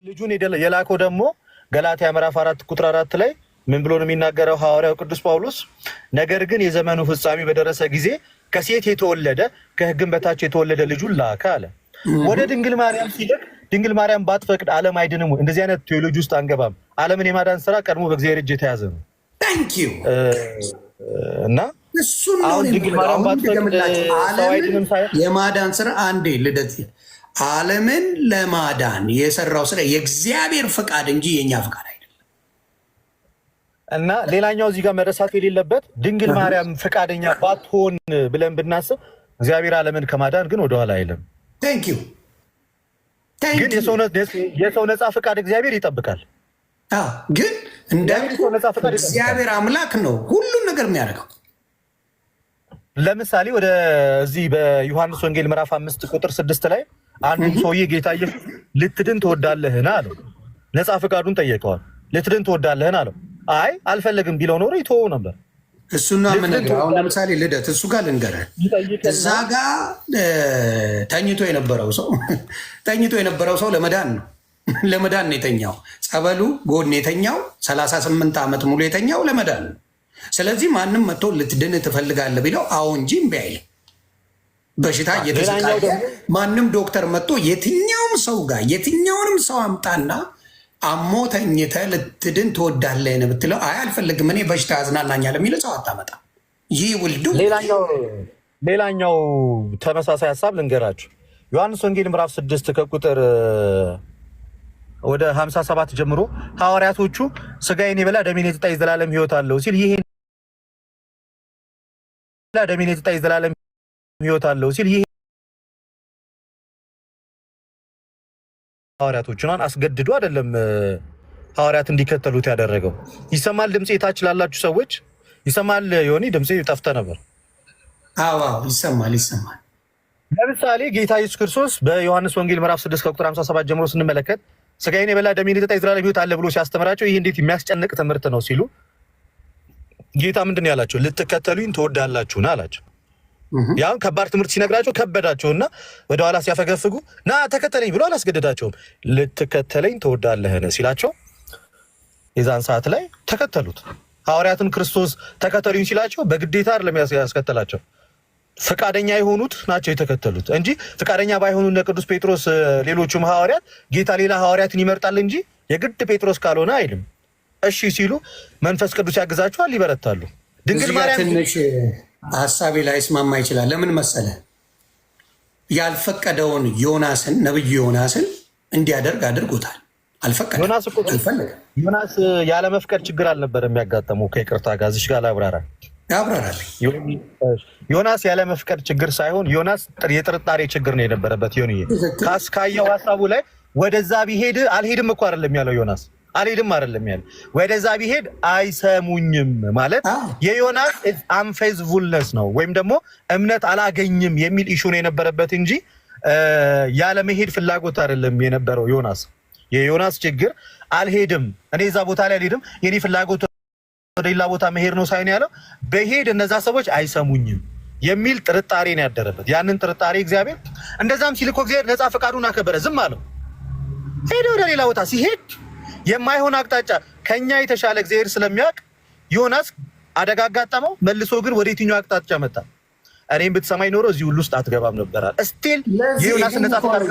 ልጁን የላከው ደግሞ ገላትያ ምዕራፍ 4 ቁጥር 4 ላይ ምን ብሎ ነው የሚናገረው ሐዋርያው ቅዱስ ጳውሎስ? ነገር ግን የዘመኑ ፍጻሜ በደረሰ ጊዜ ከሴት የተወለደ ከሕግም በታች የተወለደ ልጁን ላከ አለ። ወደ ድንግል ማርያም ሲልክ ድንግል ማርያም ባትፈቅድ ዓለም አይድንም። እንደዚህ አይነት ቴዎሎጂ ውስጥ አንገባም። ዓለምን የማዳን ስራ ቀድሞ በእግዚአብሔር እጅ የተያዘ ነው። እና አሁን ድንግል ማርያም ባትፈቅድ ሰው አይድንም ሳይሆን የማዳን ስራ አንዴ ልደት ዓለምን ለማዳን የሰራው ስራ የእግዚአብሔር ፍቃድ እንጂ የኛ ፍቃድ አይደለም። እና ሌላኛው እዚህ ጋር መረሳት የሌለበት ድንግል ማርያም ፍቃደኛ ባትሆን ብለን ብናስብ እግዚአብሔር ዓለምን ከማዳን ግን ወደኋላ አይልም። ግን የሰው ነፃ ፍቃድ እግዚአብሔር ይጠብቃል። ግን እግዚአብሔር አምላክ ነው ሁሉን ነገር የሚያደርገው። ለምሳሌ ወደዚህ በዮሐንስ ወንጌል ምዕራፍ 5 ቁጥር 6 ላይ አንዱ ሰውዬ ጌታ ኢየሱስ ልትድን ትወዳለህን አለው። ነፃ ፍቃዱን ጠየቀዋል። ልትድን ትወዳለህን አለው። አይ አልፈለግም ቢለው ኖሮ ይተወው ነበር። እሱና ምን ነገር አሁን ለምሳሌ ልደት እሱ ጋር ልንገርህ፣ እዛ ጋር ተኝቶ የነበረው ሰው ለመዳን ነው ነው የተኛው። ጸበሉ ጎን የተኛው 38 ዓመት ሙሉ የተኛው ለመዳን ነው። ስለዚህ ማንም መጥቶ ልትድን ትፈልጋለህ ቢለው አዎ እንጂ እምቢ አይልም። በሽታ እየተሰቃየ ማንም ዶክተር መጥቶ የትኛውም ሰው ጋር የትኛውንም ሰው አምጣና አሞ ተኝተህ ልትድን ትወዳለህ ብትለው አይ አልፈልግም እኔ በሽታ ያዝናናኛል የሚለው ሰው አታመጣ። ይህ ውልዱ ሌላኛው ተመሳሳይ ሀሳብ ልንገራችሁ። ዮሐንስ ወንጌል ምዕራፍ 6 ከቁጥር ወደ 57 ጀምሮ ሐዋርያቶቹ ስጋዬን የበላ ደሜን የጠጣ የዘላለም ሕይወት አለው ሲል ይሄን ደሜን የጠጣ የዘላለም ሕይወት አለው ሲል ይሄ ሐዋርያቶቹን አስገድዶ አይደለም ሐዋርያት እንዲከተሉት ያደረገው። ይሰማል ድምጼ? ታች ላላችሁ ሰዎች ይሰማል? ዮኒ ድምጼ ጠፍተ ነበር። አዎ ይሰማል። ለምሳሌ ጌታ ኢየሱስ ክርስቶስ በዮሐንስ ወንጌል ምዕራፍ 6 ከቁጥር 57 ጀምሮ ስንመለከት ስጋዬን የበላ ደሜን የጠጣ የዘላለም ሕይወት አለ ብሎ ሲያስተምራቸው ይህ እንዴት የሚያስጨንቅ ትምህርት ነው ሲሉ ጌታ ምንድን ነው ያላቸው? ልትከተሉኝ ትወዳላችሁና አላቸው። ያን ከባድ ትምህርት ሲነግራቸው ከበዳቸውና ወደኋላ ሲያፈገፍጉ ና ተከተለኝ ብሎ አላስገደዳቸውም። ልትከተለኝ ትወዳለህን ሲላቸው የዛን ሰዓት ላይ ተከተሉት። ሐዋርያትን ክርስቶስ ተከተሉኝ ሲላቸው በግዴታ አይደለም ያስከተላቸው፣ ፈቃደኛ የሆኑት ናቸው የተከተሉት እንጂ ፈቃደኛ ባይሆኑ እነ ቅዱስ ጴጥሮስ ሌሎቹም ሐዋርያት ጌታ ሌላ ሐዋርያትን ይመርጣል እንጂ የግድ ጴጥሮስ ካልሆነ አይልም። እሺ ሲሉ መንፈስ ቅዱስ ያግዛቸዋል፣ ይበረታሉ። ድንግል ማርያም ትንሽ ሀሳቤ ላይ ስማማ ይችላል። ለምን መሰለ? ያልፈቀደውን ዮናስን ነብዩ ዮናስን እንዲያደርግ አድርጎታል። አልፈቀደም። ዮናስ ያለ መፍቀድ ችግር አልነበረም የሚያጋጠመው። ከይቅርታ ጋር እዚህ ጋር ያብራራል። ዮናስ ያለ መፍቀድ ችግር ሳይሆን ዮናስ የጥርጣሬ ችግር ነው የነበረበት። ዮኒዬ ካስካየው ሀሳቡ ላይ ወደዛ ቢሄድ አልሄድም እኮ አይደለም ያለው ዮናስ አልሄድም አይደለም ያለ፣ ወደዛ ቢሄድ አይሰሙኝም ማለት የዮናስ አንፌዝፉልነስ ነው ወይም ደግሞ እምነት አላገኝም የሚል ኢሹ ነው የነበረበት እንጂ ያለ መሄድ ፍላጎት አይደለም የነበረው ዮናስ። የዮናስ ችግር አልሄድም፣ እኔ እዛ ቦታ ላይ አልሄድም፣ የኔ ፍላጎት ወደ ሌላ ቦታ መሄድ ነው ሳይሆን ያለው በሄድ እነዛ ሰዎች አይሰሙኝም የሚል ጥርጣሬ ነው ያደረበት። ያንን ጥርጣሬ እግዚአብሔር እንደዛም ሲል እኮ እግዚአብሔር ነፃ ፈቃዱን አከበረ፣ ዝም አለው። ሄደ ወደ ሌላ ቦታ ሲሄድ የማይሆን አቅጣጫ ከኛ የተሻለ እግዚአብሔር ስለሚያውቅ ዮናስ አደጋ አጋጠመው። መልሶ ግን ወደ የትኛው አቅጣጫ መጣ? እኔም ብትሰማኝ ኖሮ እዚህ ሁሉ ውስጥ አትገባም ነበራል። እስቲል የዮናስ ነፃ ፈቃድ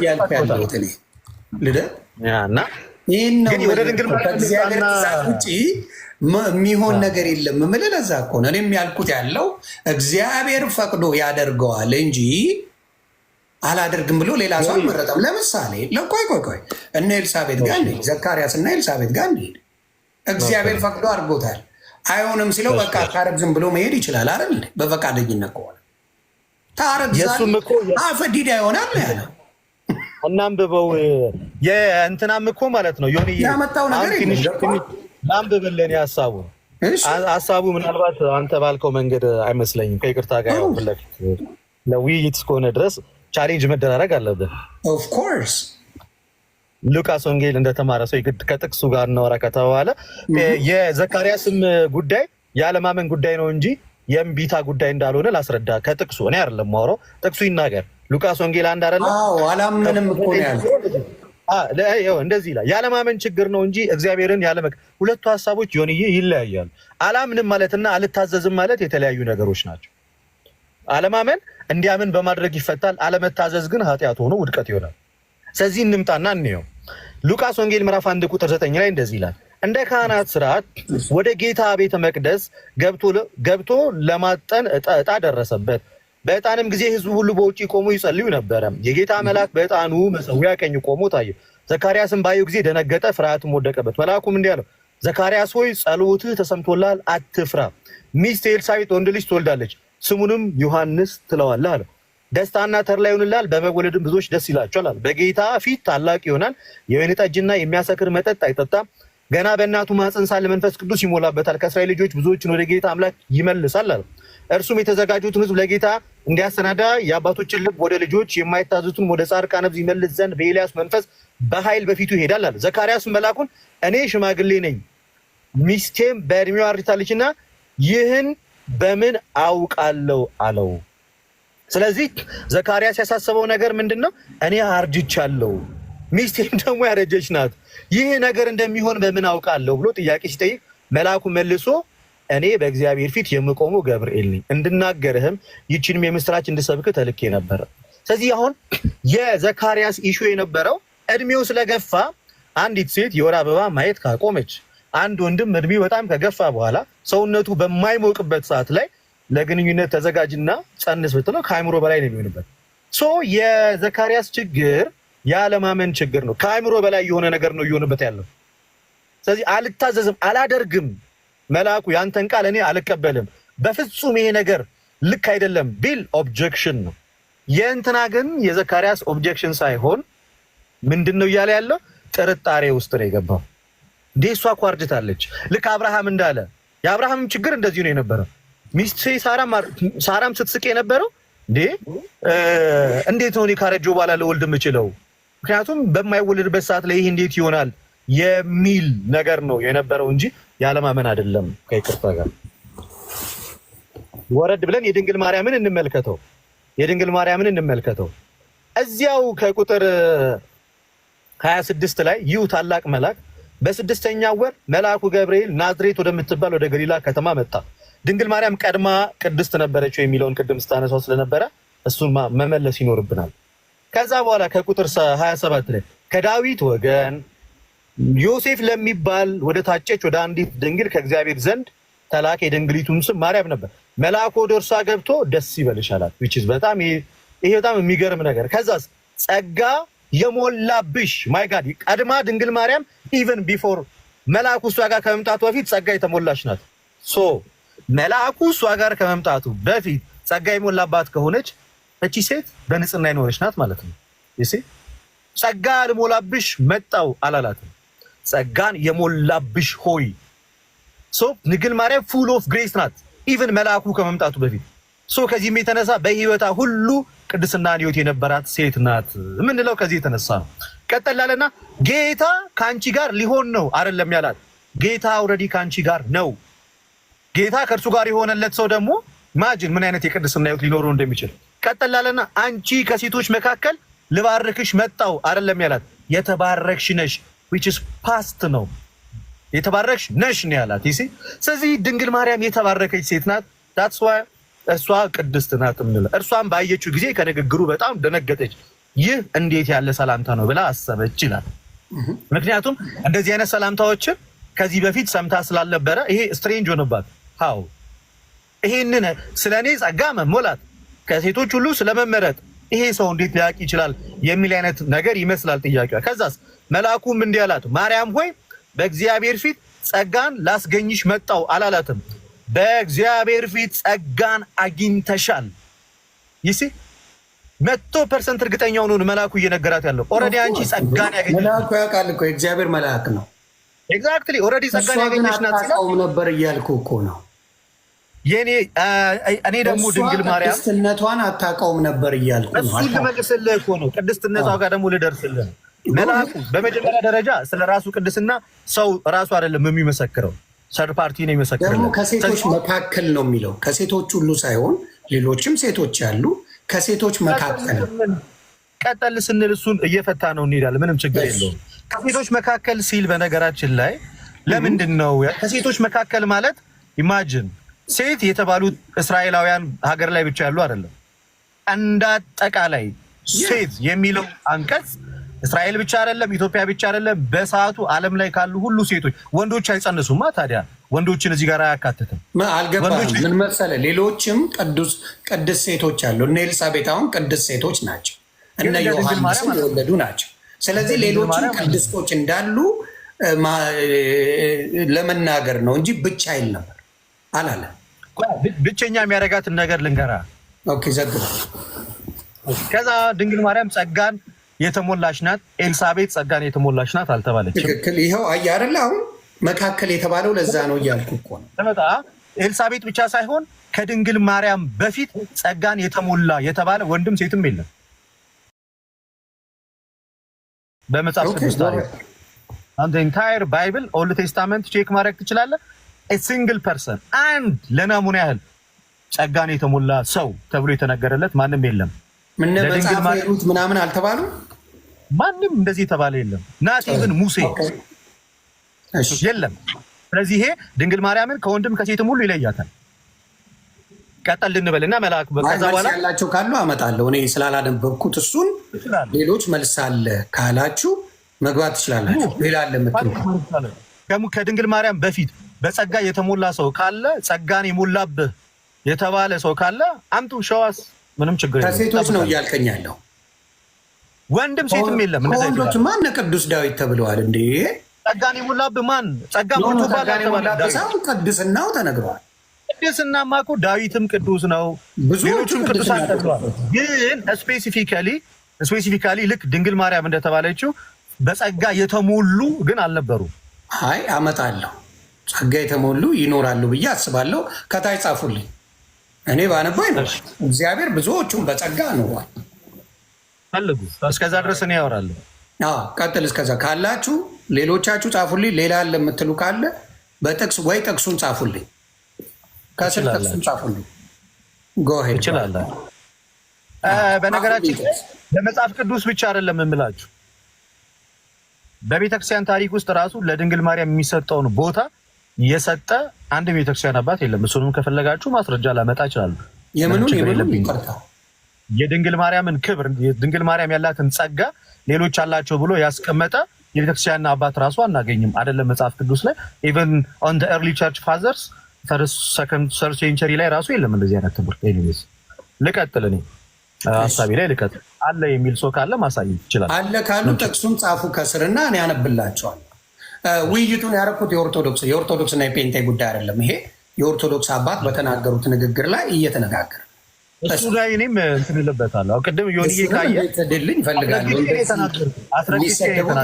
ግን ወደ ድንግል ከእግዚአብሔር ትእዛዝ ውጭ የሚሆን ነገር የለም የምልህ ለዛ እኮ ነው። እኔም ያልኩት ያለው እግዚአብሔር ፈቅዶ ያደርገዋል እንጂ አላደርግም ብሎ ሌላ ሰው አልመረጠም። ለምሳሌ ቆይ እነ ኤልሳቤት ጋር እንሂድ፣ ዘካርያስ እና ኤልሳቤት ጋር እንሂድ። እግዚአብሔር ፈቅዶ አድርጎታል። አይሆንም ሲለው በቃ ታረግ ዝም ብሎ መሄድ ይችላል አይደል? በፈቃደኝነት ከሆነ ታረግ አፈዲዳ ይሆናል ያለው። እናንብበው የእንትናም እኮ ማለት ነው ዮኒ ያመጣው ነገር ላንብብልን። ሀሳቡ ምናልባት አንተ ባልከው መንገድ አይመስለኝም። ከይቅርታ ጋር ያው ፍለፊት ለውይይት እስከሆነ ድረስ ቻሌንጅ መደራረግ አለብን። ኦፍኮርስ ሉቃስ ወንጌል እንደተማረ ሰው የግድ ከጥቅሱ ጋር እናወራ ከተባለ የዘካርያስም ጉዳይ የአለማመን ጉዳይ ነው እንጂ የእምቢታ ጉዳይ እንዳልሆነ ላስረዳ። ከጥቅሱ እኔ አይደለም የማወራው፣ ጥቅሱ ይናገር። ሉቃስ ወንጌል 1 አይደለም? አዎ አላመንም እኮ ነው ያለው። እንደዚህ ይላል ያለማመን ችግር ነው እንጂ እግዚአብሔርን ሁለቱ ሐሳቦች ዮኒዬ ይለያያሉ። አላምንም ማለትና አልታዘዝም ማለት የተለያዩ ነገሮች ናቸው። አለማመን እንዲያምን በማድረግ ይፈታል። አለመታዘዝ ግን ኃጢአት ሆኖ ውድቀት ይሆናል። ስለዚህ እንምጣና እንየው። ሉቃስ ወንጌል ምዕራፍ 1 ቁጥር 9 ላይ እንደዚህ ይላል፣ እንደ ካህናት ስርዓት ወደ ጌታ ቤተ መቅደስ ገብቶ ለማጠን ዕጣ ደረሰበት። በዕጣንም ጊዜ ሕዝቡ ሁሉ በውጭ ቆሙ ይጸልዩ ነበረ። የጌታ መልአክ በዕጣኑ መሠዊያ ቀኝ ቆሞ ታየ። ዘካርያስም ባየው ጊዜ ደነገጠ፣ ፍርሃትም ወደቀበት። መልአኩም እንዲህ አለው፣ ዘካርያስ ሆይ ጸሎትህ ተሰምቶልሃል፣ አትፍራ። ሚስት ኤልሳቤጥ ወንድ ልጅ ትወልዳለች፣ ስሙንም ዮሐንስ ትለዋለህ አለው። ደስታና ተድላ ይሆንልሃል፣ በመወለድም ብዙዎች ደስ ይላቸዋል አለ። በጌታ ፊት ታላቅ ይሆናል፣ የወይን ጠጅና የሚያሰክር መጠጥ አይጠጣም። ገና በእናቱ ማኅፀን ሳለ መንፈስ ቅዱስ ይሞላበታል። ከእስራኤል ልጆች ብዙዎችን ወደ ጌታ አምላክ ይመልሳል አለ። እርሱም የተዘጋጁትን ሕዝብ ለጌታ እንዲያሰናዳ የአባቶችን ልብ ወደ ልጆች የማይታዘዙትን ወደ ጻድቃን ነፍስ ይመልስ ዘንድ በኤልያስ መንፈስ በኃይል በፊቱ ይሄዳል አለ። ዘካርያስም መልአኩን እኔ ሽማግሌ ነኝ፣ ሚስቴም በዕድሜዋ አርጅታለችና ይህን በምን አውቃለሁ አለው። ስለዚህ ዘካርያስ ያሳሰበው ነገር ምንድን ነው? እኔ አርጅቻለሁ፣ ሚስቴም ደግሞ ያረጀች ናት፣ ይህ ነገር እንደሚሆን በምን አውቃለሁ ብሎ ጥያቄ ሲጠይቅ መልአኩ መልሶ እኔ በእግዚአብሔር ፊት የምቆመው ገብርኤል ነኝ፣ እንድናገርህም ይህችንም የምስራች እንድሰብክ ተልኬ ነበረ። ስለዚህ አሁን የዘካርያስ ኢሹ የነበረው እድሜው ስለገፋ አንዲት ሴት የወር አበባ ማየት ካቆመች፣ አንድ ወንድም እድሜው በጣም ከገፋ በኋላ ሰውነቱ በማይሞቅበት ሰዓት ላይ ለግንኙነት ተዘጋጅና ጸንስ ብትለው ከአእምሮ በላይ ነው የሚሆንበት። የዘካርያስ ችግር የአለማመን ችግር ነው። ከአእምሮ በላይ የሆነ ነገር ነው እየሆነበት ያለው። ስለዚህ አልታዘዝም፣ አላደርግም፣ መልአኩ ያንተን ቃል እኔ አልቀበልም፣ በፍጹም ይሄ ነገር ልክ አይደለም ቢል ኦብጀክሽን ነው። የእንትና ግን የዘካርያስ ኦብጀክሽን ሳይሆን ምንድን ነው እያለ ያለው? ጥርጣሬ ውስጥ ነው የገባው። እንዴ እሷ እኮ አርጅታለች፣ ልክ አብርሃም እንዳለ። የአብርሃምም ችግር እንደዚሁ ነው የነበረው። ሚስት ሳራም ስትስቅ የነበረው እንዴት ነው እኔ ካረጀሁ በኋላ ልወልድ የምችለው? ምክንያቱም በማይወለድበት ሰዓት ላይ ይህ እንዴት ይሆናል የሚል ነገር ነው የነበረው እንጂ ያለማመን አይደለም። ከይቅርታ ጋር ወረድ ብለን የድንግል ማርያምን እንመልከተው። እዚያው ከቁጥር 26 ላይ ይሁ ታላቅ መልአክ በ6ኛው ወር መልአኩ ገብርኤል ናዝሬት ወደምትባል ወደ ገሊላ ከተማ መጣ። ድንግል ማርያም ቀድማ ቅድስት ነበረችው የሚለውን ቅድም ስታነሳው ስለነበረ እሱን መመለስ ይኖርብናል። ከዛ በኋላ ከቁጥር 27 ላይ ከዳዊት ወገን ዮሴፍ ለሚባል ወደ ታጨች ወደ አንዲት ድንግል ከእግዚአብሔር ዘንድ ተላከ። የድንግሊቱም ስም ማርያም ነበር። መልአኩ ወደ እርሷ ገብቶ ደስ ይበልሽ አላት። ይሄ በጣም የሚገርም ነገር። ከዛስ ጸጋ የሞላብሽ ማይ ጋድ። ቀድማ ድንግል ማርያም ኢቨን ቢፎር መልአኩ እሷ ጋር ከመምጣቱ በፊት ጸጋ የተሞላች ናት። መልአኩ እሷ ጋር ከመምጣቱ በፊት ጸጋ የሞላባት ከሆነች እቺ ሴት በንጽህና የኖረች ናት ማለት ነው። ጸጋ ልሞላብሽ መጣው አላላትም። ጸጋን የሞላብሽ ሆይ። ድንግል ማርያም ፉል ኦፍ ግሬስ ናት ኢቨን መልአኩ ከመምጣቱ በፊት። ከዚህም የተነሳ በህይወታ ሁሉ ቅድስናን ህይወት የነበራት ሴት ናት የምንለው ከዚህ የተነሳ ነው። ቀጠላለና ጌታ ከአንቺ ጋር ሊሆን ነው አይደለም ያላት። ጌታ ኦልሬዲ ከአንቺ ጋር ነው። ጌታ ከእርሱ ጋር የሆነለት ሰው ደግሞ ማጅን ምን አይነት የቅድስና ህይወት ሊኖረው እንደሚችል። ቀጠላለና አንቺ ከሴቶች መካከል ልባርክሽ መጣው አይደለም ያላት። የተባረክሽ ነሽ which is past ነው። የተባረክሽ ነሽ ነው ያላት። ስለዚህ ድንግል ማርያም የተባረከች ሴት ናት። that's why እሷ ቅድስት ናት የምንለው። እርሷን ባየችው ጊዜ ከንግግሩ በጣም ደነገጠች። ይህ እንዴት ያለ ሰላምታ ነው ብላ አሰበች ይላል። ምክንያቱም እንደዚህ አይነት ሰላምታዎችን ከዚህ በፊት ሰምታ ስላልነበረ ይሄ ስትሬንጅ ሆነባት። ሃው ይሄንን ስለኔ ጸጋ መሞላት ከሴቶች ሁሉ ስለመመረጥ ይሄ ሰው እንዴት ሊያውቅ ይችላል የሚል አይነት ነገር ይመስላል ጥያቄዋ። ከዛስ መልአኩም እንዲህ አላት፣ ማርያም ሆይ በእግዚአብሔር ፊት ጸጋን ላስገኝሽ መጣው አላላትም። በእግዚአብሔር ፊት ጸጋን አግኝተሻል። 100% እርግጠኛ ሆኖ መልአኩ እየነገራት ያለው ኦልሬዲ አንቺ ጸጋን ያገኘሽ። መልአኩ ያውቃል እኮ የእግዚአብሔር መልአክ ነው። ኤግዛክትሊ ኦልሬዲ ጸጋን ያገኘሽ ናት። አታውቀውም ነበር እያልኩ እኮ ነው። እኔ ደግሞ ድንግል ማርያም ቅድስትነቷን አታውቀውም ነበር እያልኩ ነው። እሱን ልመልስልህ እኮ ነው። ቅድስትነቷ ጋር ደግሞ ልደርስልህ ነው። መልአኩ በመጀመሪያ ደረጃ ስለ ራሱ ቅድስና ሰው ራሱ አይደለም የሚመሰክረው፣ ሰርድ ፓርቲ ነው የሚመሰክረው። ደግሞ ከሴቶች መካከል ነው የሚለው፣ ከሴቶች ሁሉ ሳይሆን ሌሎችም ሴቶች ያሉ ከሴቶች መካከል ቀጠል ስንል እሱን እየፈታ ነው እንሄዳለን። ምንም ችግር የለውም። ከሴቶች መካከል ሲል በነገራችን ላይ ለምንድን ነው ከሴቶች መካከል ማለት ኢማጂን ሴት የተባሉት እስራኤላውያን ሀገር ላይ ብቻ ያሉ አይደለም። እንዳጠቃላይ ሴት የሚለው አንቀጽ እስራኤል ብቻ አይደለም፣ ኢትዮጵያ ብቻ አይደለም። በሰዓቱ ዓለም ላይ ካሉ ሁሉ ሴቶች ወንዶች አይጸንሱማ። ታዲያ ወንዶችን እዚህ ጋር አያካትትም። አልገባህም? ምን መሰለህ፣ ሌሎችም ቅድስት ሴቶች አሉ። እነ ኤልሳቤጥ አሁን ቅድስት ሴቶች ናቸው። እነ ዮሐንስም የወለዱ ናቸው። ስለዚህ ሌሎችም ቅድስቶች እንዳሉ ለመናገር ነው እንጂ ብቻ አይል ነበር አላለ። ብቸኛ የሚያደርጋትን ነገር ልንገራ። ኦኬ ዘግባ። ከዛ ድንግል ማርያም ጸጋን የተሞላች ናት፣ ኤልሳቤጥ ጸጋን የተሞላች ናት አልተባለችም። ትክክል። ይኸው አየህ አይደለ? አሁን መካከል የተባለው ለዛ ነው እያልኩ እኮ ነው። ኤልሳቤጥ ብቻ ሳይሆን ከድንግል ማርያም በፊት ጸጋን የተሞላ የተባለ ወንድም ሴትም የለም በመጽሐፍ ቅዱስ ታሪክ። አንተ ኢንታየር ባይብል ኦልድ ቴስታመንት ቼክ ማድረግ ትችላለህ። ሲንግል ፐርሰን አንድ ለናሙና ያህል ጸጋን የተሞላ ሰው ተብሎ የተነገረለት ማንም የለም። ምን መጽሐፍ ሩት ምናምን አልተባሉ ማንም እንደዚህ የተባለ የለም። ናቲቭን ሙሴ የለም። ስለዚህ ይሄ ድንግል ማርያምን ከወንድም ከሴትም ሁሉ ይለያታል። ቀጠል ልንበልና መልአክ ከዛ በኋላ ያላቸው ካሉ አመጣለሁ። እኔ ስላላነበብኩት እሱን ሌሎች መልስ አለ ካላችሁ መግባት ትችላላችሁ። ሌላ አለ የምትሉ ከድንግል ማርያም በፊት በጸጋ የተሞላ ሰው ካለ ጸጋን የሞላብህ የተባለ ሰው ካለ አምጡ ሸዋስ ምንም ችግር የለም። ከሴቶች ነው እያልከኝ ያለው? ወንድም ሴትም የለም። ወንዶች ማን ቅዱስ ዳዊት ተብለዋል እንዴ? ጸጋን የሞላብህ ማን? ጸጋ ሞልቶባል ተባለ። ቅድስናው ተነግሯል። ቅድስናማ እኮ ዳዊትም ቅዱስ ነው፣ ሌሎቹም ቅዱሳን ተብለዋል። ግን ስፔሲፊካሊ ልክ ድንግል ማርያም እንደተባለችው በጸጋ የተሞሉ ግን አልነበሩ። አይ አመጣለሁ፣ ጸጋ የተሞሉ ይኖራሉ ብዬ አስባለሁ። ከታይ ጻፉልኝ። እኔ ባነባ ይኖራል። እግዚአብሔር ብዙዎቹም በጸጋ አኑሯል። ፈልጉ። እስከዛ ድረስ እኔ ያወራለሁ። ቀጥል። እስከዛ ካላችሁ ሌሎቻችሁ ጻፉልኝ። ሌላ አለ የምትሉ ካለ በጥቅስ ወይ ጥቅሱን ጻፉልኝ፣ ከስር ጥቅሱን ጻፉልኝ። ጎሄድ ይችላል። በነገራችን ለመጽሐፍ ቅዱስ ብቻ አይደለም የምላችሁ፣ በቤተክርስቲያን ታሪክ ውስጥ ራሱ ለድንግል ማርያም የሚሰጠውን ቦታ የሰጠ አንድ ቤተክርስቲያን አባት የለም። እሱንም ከፈለጋችሁ ማስረጃ ላመጣ እችላለሁ። የድንግል ማርያምን ክብር፣ ድንግል ማርያም ያላትን ጸጋ ሌሎች አላቸው ብሎ ያስቀመጠ የቤተክርስቲያን አባት ራሱ አናገኝም። አይደለም መጽሐፍ ቅዱስ ላይ ኢቨን ኦን ዘ ኤርሊ ቸርች ፋዘርስ ፈርስት ሰከንድ ሰርድ ሴንቸሪ ላይ ራሱ የለም እንደዚህ አይነት ትምህርት። ኤኒዌይስ ልቀጥል፣ እኔ ሀሳቢ ላይ ልቀጥል። አለ የሚል ሰው ካለ ማሳየት ይችላል። አለ ካሉ ጥቅሱን ጻፉ ከስርና እኔ ያነብላቸዋል። ውይይቱን ያደረኩት የኦርቶዶክስ እና የፔንቴ ጉዳይ አይደለም። ይሄ የኦርቶዶክስ አባት በተናገሩት ንግግር ላይ እየተነጋገረ እሱ ላይ እኔም እንትን እልበታለሁ። ቅድም ዮኒ ካየ ትድልኝ ፈልጋለሁ።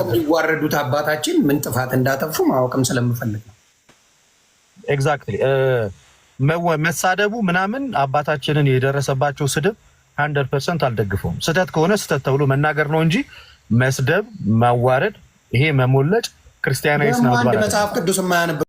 የሚዋረዱት አባታችን ምን ጥፋት እንዳጠፉ ማወቅም ስለምፈልግ ነው። ኤግዛክትሊ መሳደቡ ምናምን አባታችንን የደረሰባቸው ስድብ 100% አልደግፈውም። ስህተት ከሆነ ስህተት ተብሎ መናገር ነው እንጂ መስደብ፣ ማዋረድ፣ ይሄ መሞለጭ ክርስቲያናዊ ስነ ምግባር መጽሐፍ ቅዱስ የማያነብ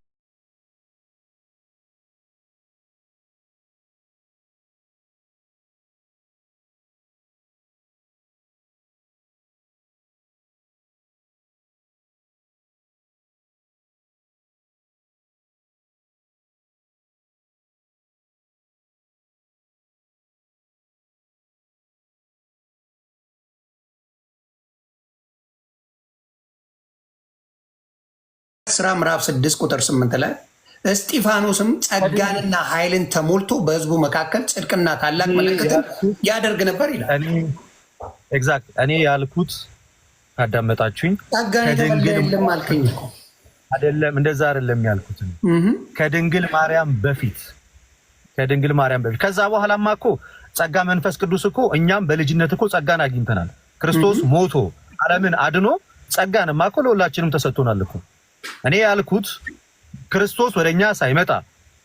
ስራ ምዕራፍ 6 ቁጥር 8 ላይ እስጢፋኖስም ጸጋንና ኃይልን ተሞልቶ በሕዝቡ መካከል ጽድቅና ታላቅ ምልክትን ያደርግ ነበር ይላል። ኤግዛክት እኔ ያልኩት ካዳመጣችሁኝ ጸጋን የለም አልከኝ እኮ አይደለም፣ እንደዛ አይደለም ያልኩት። ከድንግል ማርያም በፊት ከዛ በኋላማ እኮ ጸጋ መንፈስ ቅዱስ እኮ እኛም በልጅነት እኮ ጸጋን አግኝተናል። ክርስቶስ ሞቶ ዓለምን አድኖ ጸጋንማ እኮ ለሁላችንም ተሰጥቶናል እኮ። እኔ ያልኩት ክርስቶስ ወደኛ ሳይመጣ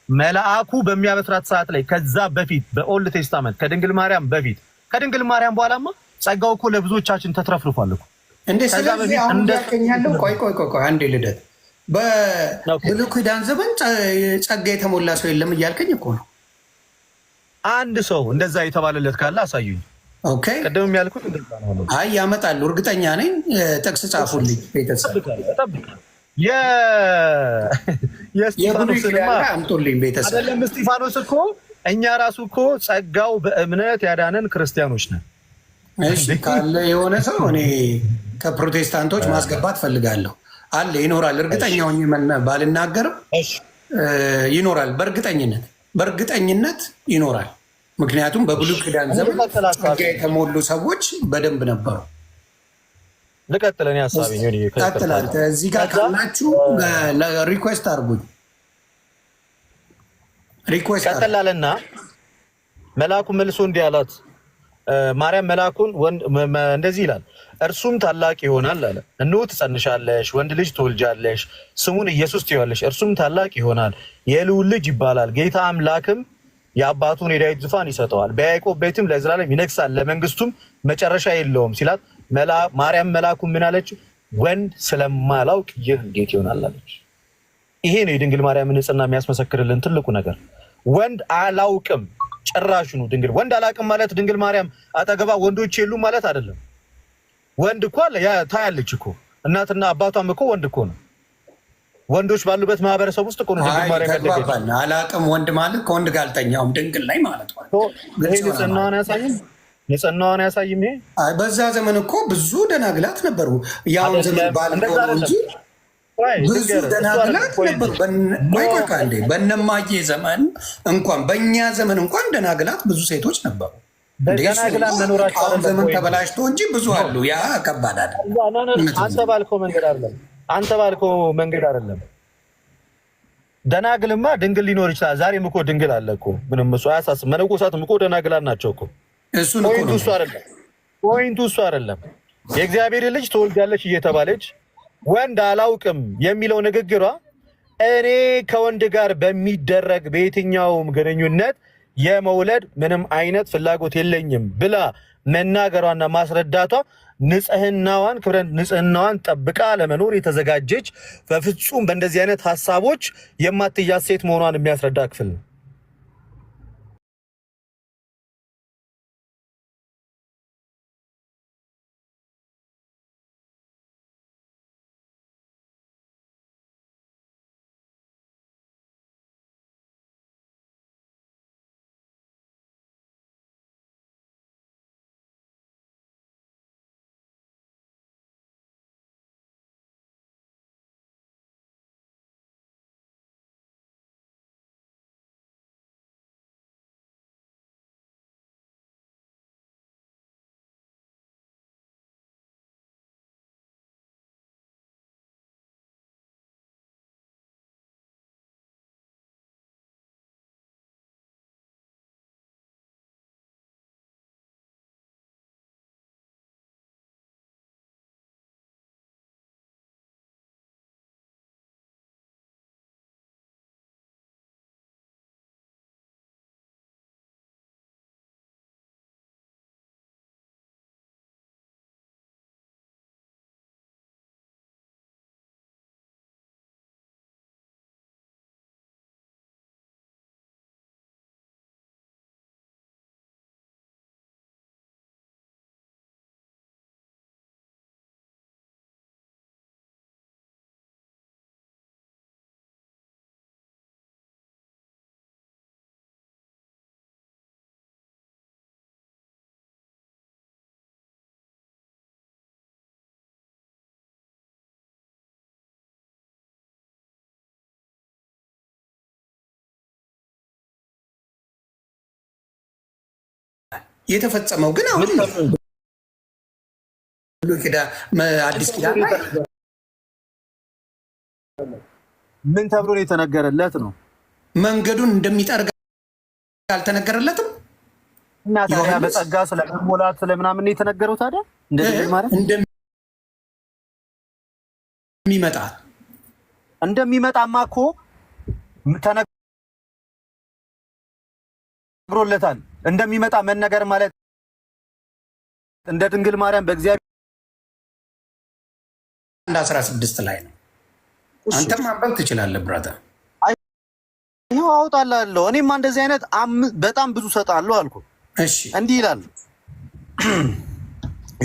መልአኩ በሚያበስራት ሰዓት ላይ ከዛ በፊት በኦልድ ቴስታመንት ከድንግል ማርያም በፊት ከድንግል ማርያም በኋላማ ጸጋው እኮ ለብዙዎቻችን ተትረፍርፏል እኮ። እንዴ ስለዚህ አሁን ያልከኛለሁ። ቆይ አንዴ ልደት በብሉይ ኪዳን ዘመን ጸጋ የተሞላ ሰው የለም እያልከኝ እኮ ነው። አንድ ሰው እንደዛ የተባለለት ካለ አሳዩኝ። ኦኬ ቀደም ያልኩት እንደዛ ነው። አይ ያመጣሉ፣ እርግጠኛ ነኝ። ጥቅስ ጻፉልኝ ቤተሰብ። የስጢፋኖስንማ አምጡልኝ ቤተሰብ። አይደለም እስጢፋኖስ እኮ እኛ ራሱ እኮ ጸጋው በእምነት ያዳነን ክርስቲያኖች ነን። እሺ ካለ የሆነ ሰው እኔ ከፕሮቴስታንቶች ማስገባት ፈልጋለሁ። አለ ይኖራል፣ እርግጠኛ ሆኜ ባልናገርም ይኖራል። በእርግጠኝነት ይኖራል። ምክንያቱም በብሉይ ኪዳን ዘመን ጸጋ የተሞሉ ሰዎች በደንብ ነበሩ። ልቀጥል እኔ ሀሳቤ ቀጥላል። እዚህ ጋር ካላችሁ ሪኩዌስት አድርጉኝ። ቀጥላለና መልአኩ መልሶ እንዲህ አላት፣ ማርያም መልአኩን እንደዚህ ይላል፣ እርሱም ታላቅ ይሆናል አለ። እነሆ ትጸንሻለሽ፣ ወንድ ልጅ ትወልጃለሽ፣ ስሙን ኢየሱስ ትይዋለሽ። እርሱም ታላቅ ይሆናል፣ የልዑል ልጅ ይባላል። ጌታ አምላክም የአባቱን የዳዊት ዙፋን ይሰጠዋል፣ በያዕቆብ ቤትም ለዘላለም ይነግሳል፣ ለመንግስቱም መጨረሻ የለውም ሲላት፣ ማርያም መልአኩ ምን አለች? ወንድ ስለማላውቅ ይህ እንዴት ይሆናል አለች። ይሄ ነው የድንግል ማርያም ንጽሕና የሚያስመሰክርልን ትልቁ ነገር። ወንድ አላውቅም ጭራሽ ነው። ድንግል ወንድ አላውቅም ማለት ድንግል ማርያም አጠገባ ወንዶች የሉም ማለት አይደለም። ወንድ እኮ አለ፣ ታያለች እኮ እናትና አባቷም እኮ ወንድ እኮ ነው። ወንዶች ባሉበት ማህበረሰብ ውስጥ እኮ ነው ድንግል ማርያም ያደገች። አላውቅም ወንድ ማለት ከወንድ ጋር አልተኛውም ድንግል ላይ ማለት ነው። ንጽሕናዋን ያሳይም፣ ንጽሕናዋን ያሳይም። ይሄ በዛ ዘመን እኮ ብዙ ደናግላት ነበሩ። ያሁን ዘመን ባልሆነ እንጂ ብዙ ደናግላት ነበሩ። በእነማዬ ዘመን እንኳን በእኛ ዘመን እንኳን ደናግላት ብዙ ሴቶች ነበሩ። ደናግላት መኖራቸው አሁን ዘመን ተበላሽቶ እንጂ ብዙ አሉ። ያ ከባድ አይደለም። አንተ ባልከው መንገድ አይደለም። ደናግልማ ድንግል ሊኖር ይችላል። ዛሬም እኮ ድንግል አለ እኮ፣ ምንም እሱ አያሳስብ። መነኮሳትም እኮ ደናግላት ናቸው እኮ። ፖይንቱ እሱ አይደለም። የእግዚአብሔር ልጅ ትወልጃለች እየተባለች ወንድ አላውቅም የሚለው ንግግሯ እኔ ከወንድ ጋር በሚደረግ በየትኛውም ግንኙነት የመውለድ ምንም አይነት ፍላጎት የለኝም ብላ መናገሯና ማስረዳቷ ንጽህናዋን ጠብቃ ለመኖር የተዘጋጀች በፍጹም በእንደዚህ አይነት ሀሳቦች የማትያዝ ሴት መሆኗን የሚያስረዳ ክፍል ነው። የተፈጸመው ግን አሁን አዲስ ኪዳን ላይ ምን ተብሎ የተነገረለት ነው? መንገዱን እንደሚጠርግ አልተነገረለትም። እና ታዲያ በጸጋ ስለመሞላት ስለምናምን የተነገረው ታዲያ እንደሚመጣማ እኮ ተነግሮለታል። እንደሚመጣ መነገር ማለት እንደ ድንግል ማርያም በእግዚአብሔር 16 ላይ ነው። አንተም ማንበብ ትችላለህ ብራዘር። ይኸው አውጣላለሁ። እኔማ እንደዚህ አይነት በጣም ብዙ ሰጣለሁ አልኩ። እሺ እንዲህ ይላል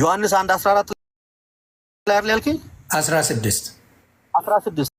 ዮሐንስ 1:14 ላይ ያልከኝ 16